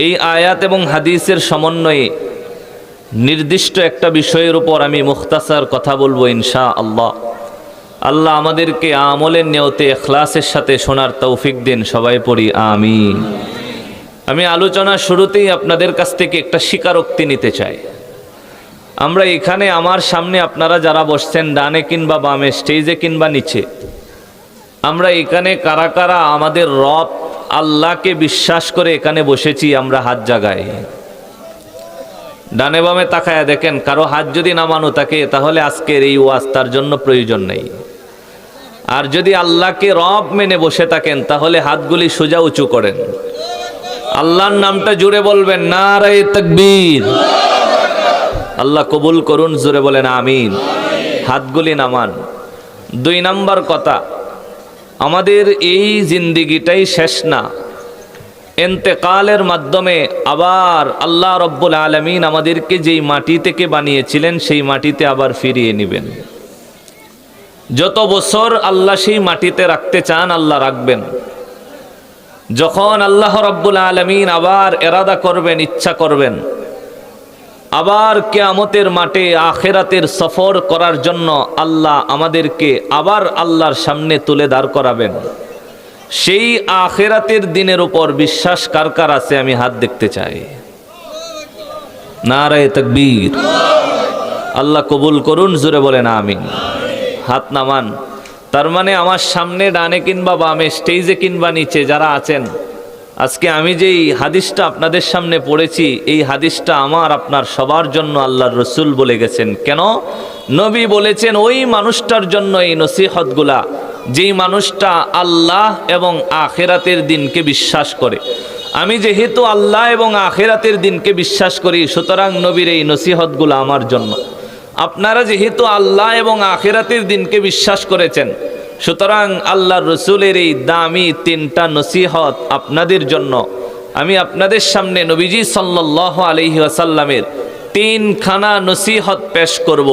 এই আয়াত এবং হাদিসের সমন্বয়ে নির্দিষ্ট একটা বিষয়ের উপর আমি মুখতাসার কথা বলবো ইনশাআল্লাহ। আল্লাহ আমাদেরকে আমলের নিয়তে ইখলাসের সাথে শোনার তৌফিক দিন। সবাই পড়ি আমিন। আমি আলোচনা শুরুতেই আপনাদের কাছ থেকে একটা স্বীকারোক্তি নিতে চাই। আমরা এখানে আমার সামনে আপনারা যারা বসছেন ডানে কিংবা বামে, স্টেজে কিংবা নিচে, আমরা এখানে কারা কারা আমাদের রব আল্লাহকে বিশ্বাস করে এখানে বসেছি? আমরা হাত জাগাই। ডানে বামে তাকায়া দেখেন, কারো হাত যদি নামানো থাকে তাহলে আজকের এই ওয়াজ তার জন্য প্রয়োজন নেই। আর যদি আল্লাহকে রব মেনে বসে থাকেন তাহলে হাতগুলি সোজা উঁচু করেন, আল্লাহর নামটা জুড়ে বলবেন নারায়ে তাকবীর। আল্লাহ কবুল করুন, জোরে বলেন আমিন। হাতগুলি নামান। 2 নাম্বার কথা, আমাদের এই জিন্দিগিটাই শেষ না, ইন্তেকালের মাধ্যমে আবার আল্লাহ রব্বুল আলামিন আমাদেরকে যেই মাটি থেকে বানিয়েছিলেন সেই মাটিতে আবার ফিরিয়ে নেবেন। যত বছর আল্লাহ সেই মাটিতে রাখতে চান আল্লাহ রাখবেন। যখন আল্লাহ রব্বুল আলামিন আবার এরাদা করবেন, ইচ্ছা করবেন, আবার কিয়ামতের মাঠে আখিরাতের সফর করার জন্য আল্লাহ আমাদেরকে আবার আল্লাহর সামনে তুলে দাঁড় করাবেন। সেই আখিরাতের দিনের উপর বিশ্বাস কার কার আছে? আমি হাত দেখতে চাই। নারায়ে তাকবীর। আল্লাহ কবুল করুন, জোরে বলেন আমিন। হাত নামান। তার মানে আমার সামনে ডানে কিংবা বামে, স্টেজে কিংবা নিচে যারা আছেন, আজকে আমি যেই হাদিসটা আপনাদের সামনে পড়েছি এই হাদিসটা আমার আপনার সবার জন্য আল্লাহর রসুল বলে গেছেন। কেন? নবী বলেছেন ওই মানুষটার জন্য এই নসিহতগুলা যেই মানুষটা আল্লাহ এবং আখিরাতের দিনকে বিশ্বাস করে। আমি যেহেতু আল্লাহ এবং আখিরাতের দিনকে বিশ্বাস করি, সুতরাং নবীর এই নসিহতগুলো আমার জন্য। আপনারা যেহেতু আল্লাহ এবং আখিরাতের দিনকে বিশ্বাস করেছেন, সুতরাং আল্লাহর রসুলের এই দামি 3টা নসিহত আপনাদের জন্য আমি আপনাদের সামনে নবীজি সাল্লাল্লাহু আলাইহি ওয়াসাল্লামের 3খানা নসিহত পেশ করব।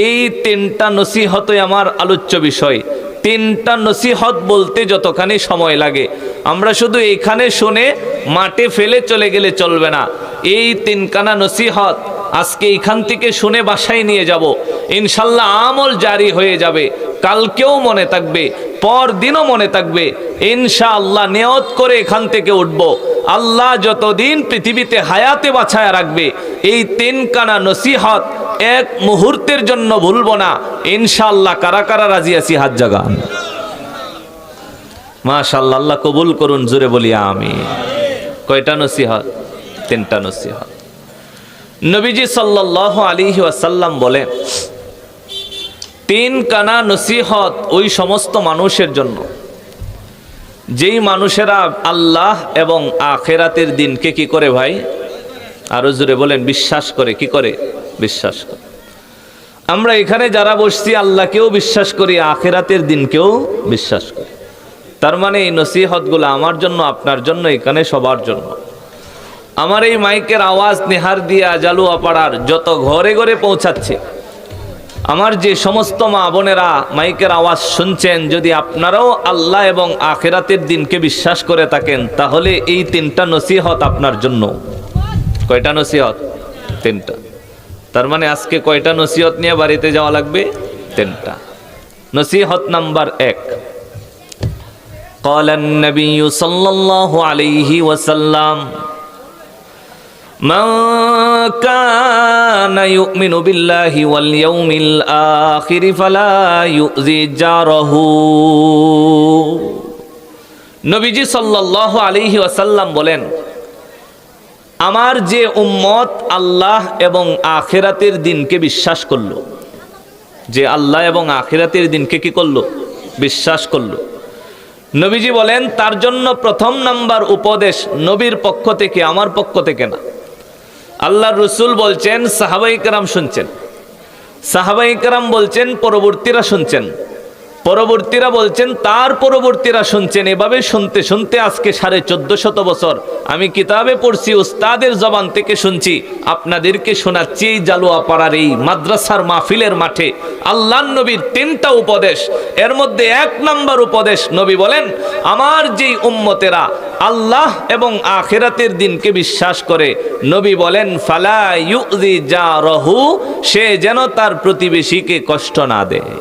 এই 3টা নসিহতই আমার আলোচ্য বিষয়। 3টা নসিহত বলতে যতখানি সময় লাগে, আমরা শুধু এইখানে শুনে মাঠে ফেলে চলে গেলে চলবে না। এই 3খানা নসিহত আজকে এখান থেকে শুনে বাসায় নিয়ে যাব, ইনশাল্লাহ আমল জারি হয়ে যাবে। কালকেও মনে থাকবে, পরদিনও মনে থাকবে ইনশাআল্লাহ। নিয়ত করে এখান থেকে উঠব, আল্লাহ যতদিন পৃথিবীতে হায়াতে বাঁচায় রাখবে এই 3খানা নসিহত এক মুহূর্তের জন্য ভুলবো না ইনশাআল্লাহ। কারা কারা রাজি আছি? হাত জাগান। মাশাআল্লাহ, আল্লাহ কবুল করুন, জোরে বলি আমিন। কয়টা নসিহত? 3টা নসিহত। নবীজি সাল্লাল্লাহু আলাইহি ওয়াসাল্লাম বলেন 3খানা নসিহত ওই সমস্ত মানুষের জন্য যেই মানুষেরা আল্লাহ এবং আখিরাতের দিনকে কি করে ভাই? আরো জোরে বলেন, বিশ্বাস করে। কি করে? বিশ্বাস করে। আমরা এখানে যারা বসছি আল্লাহকেও বিশ্বাস করি, আখিরাতের দিনকেও বিশ্বাস করি। তার মানে এই নসিহতগুলো আমার জন্য, আপনার জন্য, এখানে সবার জন্য। আমার এই মাইকের আওয়াজ নেহার দিয়া জালুয়াপাড়ার যত ঘরে ঘরে পৌঁছাচ্ছে, আমার যে সমস্ত মা বোনেরা মাইকের আওয়াজ শুনছেন, যদি আপনারাও আল্লাহ এবং আখিরাতের দিনকে বিশ্বাস করে থাকেন তাহলে এই 3টা নসিহত আপনার জন্য। কয়টা নসিহত? 3টা। তার মানে আজকে কয়টা নসিহত নিয়ে বাড়িতে যাওয়া লাগবে? 3টা। নসিহত নাম্বার 1, قال النبي صلى الله عليه وسلم من كان يؤمن بالله واليوم الآخر فلا يؤذي جاره। নবীজি সাল্লাল্লাহু আলাইহি ওয়াসাল্লাম বলেন, আমার যে উম্মত আল্লাহ এবং আখিরাতের দিনকে বিশ্বাস করলো, যে আল্লাহ এবং আখিরাতের দিনকে কি করলো? বিশ্বাস করলো। নবীজি বলেন তার জন্য 1 নাম্বার উপদেশ নবীর পক্ষ থেকে, আমার পক্ষ থেকে না। আল্লাহর রসুল বলছেন, সাহাবায়ে কেরাম শুনছেন, সাহাবায়ে কেরাম বলছেন, পরবর্তীরা শুনছেন। পরবর্তীরা বলছেন, তার পরবর্তীরা শুনছেন। এভাবে শুনতে শুনতে আজকে 1450 বছর আমি কিতাবে পড়ছি, উস্তাদের জবান থেকে শুনছি, আপনাদেরকে শোনাচ্ছি এই জালুয়াপাড়ার এই মাদ্রাসার মাহফিলের মাঠে আল্লাহর নবীর 3টা উপদেশ। এর মধ্যে 1 নম্বর উপদেশ নবী বলেন, আমার যেই উম্মতেরা আল্লাহ এবং আখিরাতের দিনকে বিশ্বাস করে, নবী বলেন ফালা ইউযি জারহু, সে যেন তার প্রতিবেশীকে কষ্ট না দেয়।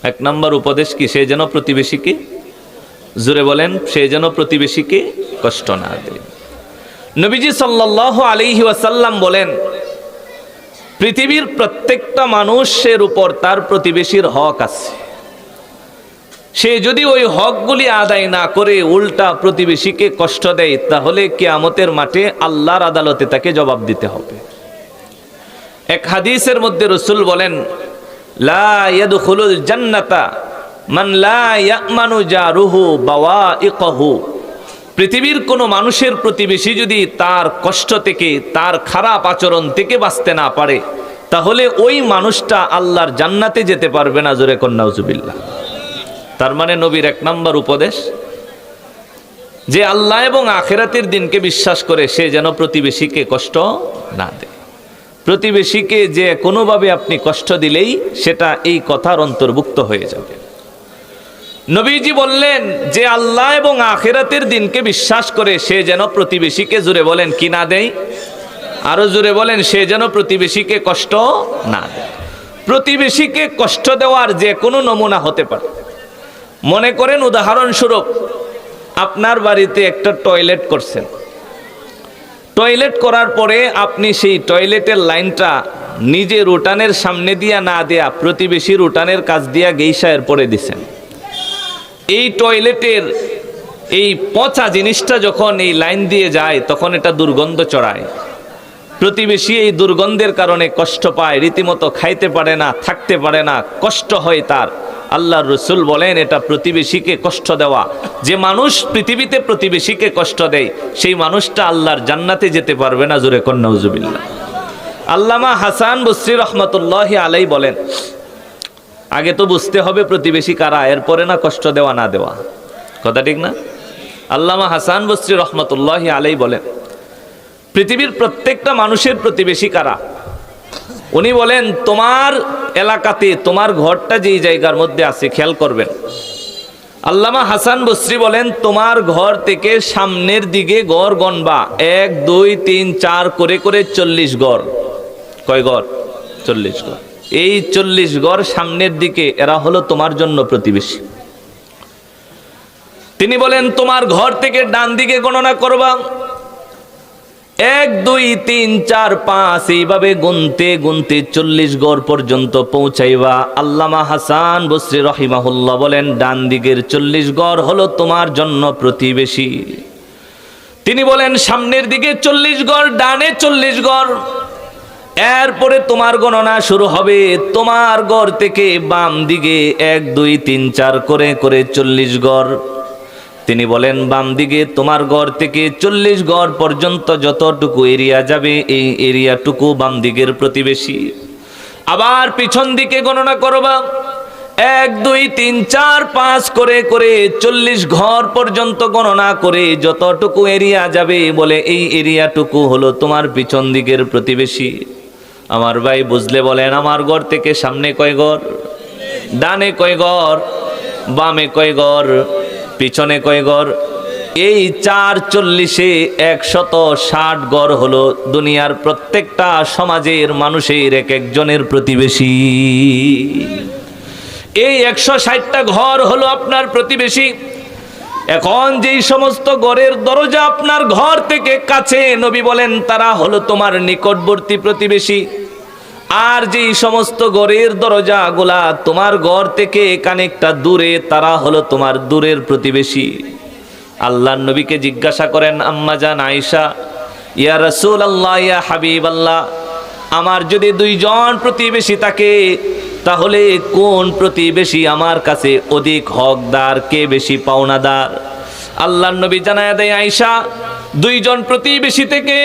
1 নম্বর উপদেশ কি? সে যেন প্রতিবেশীকে, জোরে বলেন, সে যেন প্রতিবেশীকে কষ্ট না দেয়। নবীজি সাল্লাল্লাহু আলাইহি ওয়াসাল্লাম বলেন, পৃথিবীর প্রত্যেকটা মানুষের উপর তার প্রতিবেশীর হক আছে। সে যদি ওই হকগুলি আদায় না করে উল্টা প্রতিবেশীকে কষ্ট দেয়, তাহলে কিয়ামতের মাঠে আল্লাহর আদালতে তাকে জবাব দিতে হবে। এক হাদিসের মধ্যে রাসূল বলেন, লা ইয়াদখুলুল জান্নাতা মান লা ইয়ামানু জারুহু বাওয়াইকহু। পৃথিবীর কোনো মানুষের প্রতিবেশী যদি তার কষ্ট থেকে, তার খারাপ আচরণ থেকে বাঁচতে না পারে, তাহলে ওই মানুষটা আল্লাহর জান্নাতে যেতে পারবে না। জোরে কন্যা নাউজুবিল্লাহ। তার মানে নবীর 1 নম্বর উপদেশ, যে আল্লাহ এবং আখিরাতের দিনকে বিশ্বাস করে সে যেন প্রতিবেশীকে কষ্ট না দেয়। প্রতিবেশীকে যে কোনোভাবে আপনি কষ্ট দিলেই সেটা এই কথার অন্তর্ভুক্ত হয়ে যাবে। নবীজি বললেন, যে আল্লাহ এবং আখিরাতের দিনকে বিশ্বাস করে সে যেন প্রতিবেশীকে, জোরে বলেন, কি না দেয়? আরো জোরে বলেন, সে যেন প্রতিবেশীকে কষ্ট না দেয়। প্রতিবেশীকে কষ্ট দেওয়ার যে কোনো নমুনা হতে পারে। মনে করেন উদাহরণস্বরূপ আপনার বাড়িতে একটা টয়লেট করছেন, টয়লেট করার পরে আপনি সেই টয়লেটের লাইনটা নিজের উঠানের সামনে দিয়া না দেয়া প্রতিবেশীর উঠানের কাছ দিয়া গেইসা এরপরে দিছেন। এই টয়লেটের এই পচা জিনিসটা যখন এই লাইন দিয়ে যায় তখন এটা দুর্গন্ধ ছড়ায়। প্রতিবেশী এই দুর্গন্ধের কারণে কষ্ট পায়, রীতিমতো খাইতে পারে না, থাকতে পারে না, কষ্ট হয় তার। আল্লাহর রাসূল বলেন, এটা প্রতিবেশীকে কষ্ট দেওয়া। যে মানুষ পৃথিবীতে প্রতিবেশীকে কষ্ট দেয় সেই মানুষটা আল্লাহর জান্নাতে যেতে পারবে না। জোরে কন্যা নাউজুবিল্লাহ। আল্লামা হাসান বসরি রহমতুল্লাহি আলাইহি বলেন, আগে তো বুঝতে হবে প্রতিবেশী কারা, এরপরে না কষ্ট দেওয়া না দেওয়া। কথা ঠিক না? আল্লামা হাসান বসরি রহমতুল্লাহি আলাইহি বলেন, পৃথিবীর প্রত্যেকটা মানুষের প্রতিবেশী কারা? উনি বলেন, তোমার এলাকাতে তোমার ঘরটা যেই জায়গার মধ্যে আছে খেয়াল করবেন। আল্লামা হাসান বসরি বলেন, তোমার ঘর থেকে সামনের দিকে গড় গণবা 1 2 3 4 করে করে 40 গড়। কয় গড়? 40 গড়। এই 40 গড় সামনের দিকে এরা হলো তোমার জন্য প্রতিবেশী। তিনি বলেন, তোমার ঘর থেকে ডান দিকে গণনা করবা 1 2 3 4 5, এইভাবে গুনতে গুনতে 40 গড় পর্যন্ত পৌঁছাইবা। আল্লামা হাসান বসরি রহিমাহুল্লাহ বলেন, ডান দিকের 40 গড় হলো তোমার জন্য প্রতিবেশী। তিনি বলেন, সামনের দিকে 40 গড়, ডানে 40 গড়। এরপরে তোমার গণনা শুরু হবে তোমার গড় থেকে বাম দিকে 1 2 3 4 করে করে 40 গড়। তিনি বলেন, বাম দিকে তোমার গড় থেকে 40 গড় পর্যন্ত যতটুকু এরিয়া যাবে এই এরিয়াটুকু বাম দিকের প্রতিবেশী। আবার পিছন দিকে গণনা করবা 1 2 3 4 5 করে করে 40 ঘর পর্যন্ত গণনা করে যতটুকু এরিয়া যাবে বলে এই এরিয়াটুকু হলো তোমার পিছন দিকের প্রতিবেশী। আমার ভাই বুঝলে বলেন, আমার ঘর থেকে সামনে কয় ঘর, ডানে কয় ঘর, বামে কয় ঘর, পিছনে কয় ঘর? এই 4 40-এ 160 ঘর হলো দুনিয়ার প্রত্যেকটা সমাজের মানুষের এক একজনের প্রতিবেশী। এই 160টা ঘর হলো আপনার প্রতিবেশী। এখন যেই সমস্ত ঘরের দরজা আপনার ঘর থেকে কাছে, নবী বলেন তারা হলো তোমার নিকটবর্তী প্রতিবেশী। আর যেই সমস্ত ঘরের দরজাগুলা তোমার ঘর থেকে খানিকটা দূরে, তারা হলো তোমার দূরের প্রতিবেশী। আল্লাহর নবীকে জিজ্ঞাসা করেন আম্মা জান আয়েশা, ইয়া রাসূলুল্লাহ, ইয়া হাবিবাল্লাহ, আমার যদি 2 জন প্রতিবেশী থাকে তাহলে কোন প্রতিবেশী আমার কাছে অধিক হকদার, কে বেশি পাওনাদার? আল্লাহর নবী জানায়া দেয়, আয়েশা, 2 জন প্রতিবেশী থেকে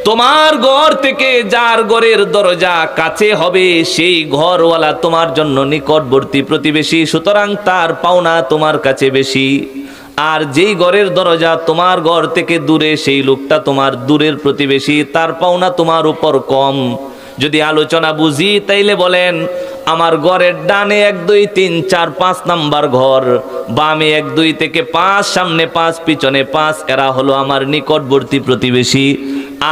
তোমার ঘর থেকে যার ঘরের দরজা কাছে হবে সেই ঘরওয়ালা তোমার জন্য নিকটবর্তী প্রতিবেশী, সুতরাং তার পাওনা তোমার কাছে বেশি। আর যেই ঘরের দরজা তোমার ঘর থেকে দূরে সেই লোকটা তোমার দূরের প্রতিবেশী, তার পাওনা তোমার উপর কম। যদি আলোচনা বুঝি তাইলে বলেন, আমার ঘরের ডানে 1 2 3 4 5 নাম্বার ঘর, বামে 1 2 থেকে 5, সামনে 5, পিছনে 5, এরা হলো আমার নিকটবর্তী প্রতিবেশী।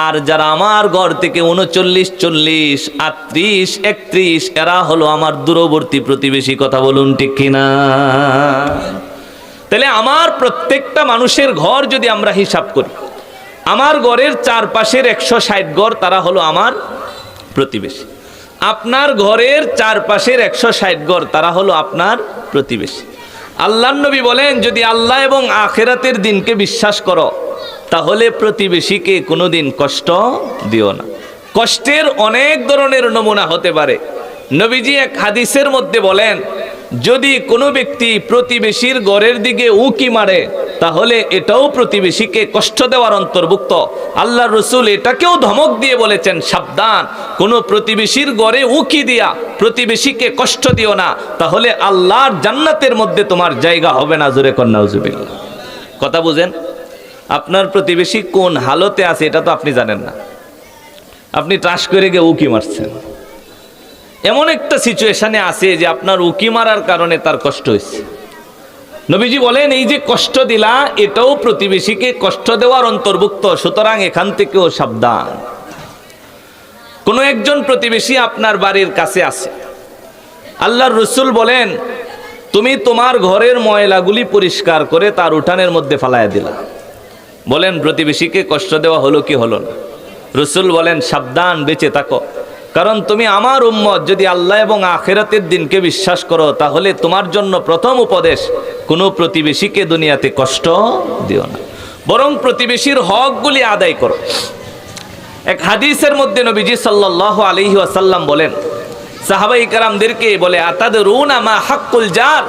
আর যারা আমার ঘর থেকে 39 40 38 31, এরা হলো আমার দূরবর্তী প্রতিবেশী। কথা বলুন ঠিক কিনা? তাহলে আমার প্রত্যেকটা মানুষের ঘর যদি আমরা হিসাব করি, আমার ঘরের চারপাশের 160 ঘর তারা হলো আমার প্রতিবেশী। আপনার ঘরের চারপাশের 160 ঘর তারা হলো আপনার প্রতিবেশী। আল্লাহর নবী বলেন, যদি আল্লাহ এবং আখিরাতের দিনকে বিশ্বাস করো তাহলে প্রতিবেশীকে কোনোদিন কষ্ট দিও না। কষ্টের অনেক ধরনের নমুনা হতে পারে। নবীজি এক হাদিসের মধ্যে বলেন, যদি কোনো ব্যক্তি প্রতিবেশীর ঘরের দিকে উঁকি মারে তাহলে এটাও প্রতিবেশীকে কষ্ট দেওয়ার অন্তর্ভুক্ত। আল্লাহর রাসূল এটাকেও ধমক দিয়ে বলেছেন, সাবধান, কোনো প্রতিবেশীর ঘরে উঁকি দিয়া প্রতিবেশীকে কষ্ট দিও না, তাহলে আল্লাহর জান্নাতের মধ্যে তোমার জায়গা হবে না। জোরে কর নাউজুবিল্লাহ। কথা বুঝেন? আপনার প্রতিবেশী কোন হালতে আছে এটা তো আপনি জানেন না। আপনি ট্রাস করে গিয়ে উঁকি মারছেন, এমন একটা সিচুয়েশনে আছে যে আপনার উঁকি মারার কারণে তার কষ্ট হয়েছে। নবীজি বলেন, এই যে কষ্ট দিলা এটাও প্রতিবেশীকে কষ্ট দেওয়ার অন্তর্ভুক্ত, সুতরাং এখান থেকেও সাবধান। কোনো একজন প্রতিবেশী আপনার বাড়ির কাছে আছে, আল্লাহর রাসূল বলেন, তুমি তোমার ঘরের ময়লাগুলি পরিষ্কার করে তার উঠানের মধ্যে ফালাইয়া দিলা। বলেন, প্রতিবেশীকে কষ্ট দেওয়া হলো কি হলো না? রাসূল বলেন, সাবধান, বেঁচে থাকো, কারণ তুমি আমার উম্মত। যদি আল্লাহ এবং আখিরাতের দিনকে বিশ্বাস করো তাহলে তোমার জন্য প্রথম উপদেশ, কোনো প্রতিবেশীকে দুনিয়াতে কষ্ট দিও না, বরং প্রতিবেশীর হকগুলি আদায় করো। এক হাদিসের মধ্যে নবীজি সাল্লাল্লাহু আলাইহি ওয়াসাল্লাম বলেন, সাহাবায়ে কেরামদেরকে বলে, আতাদরুনা মা হাক্কুল জার,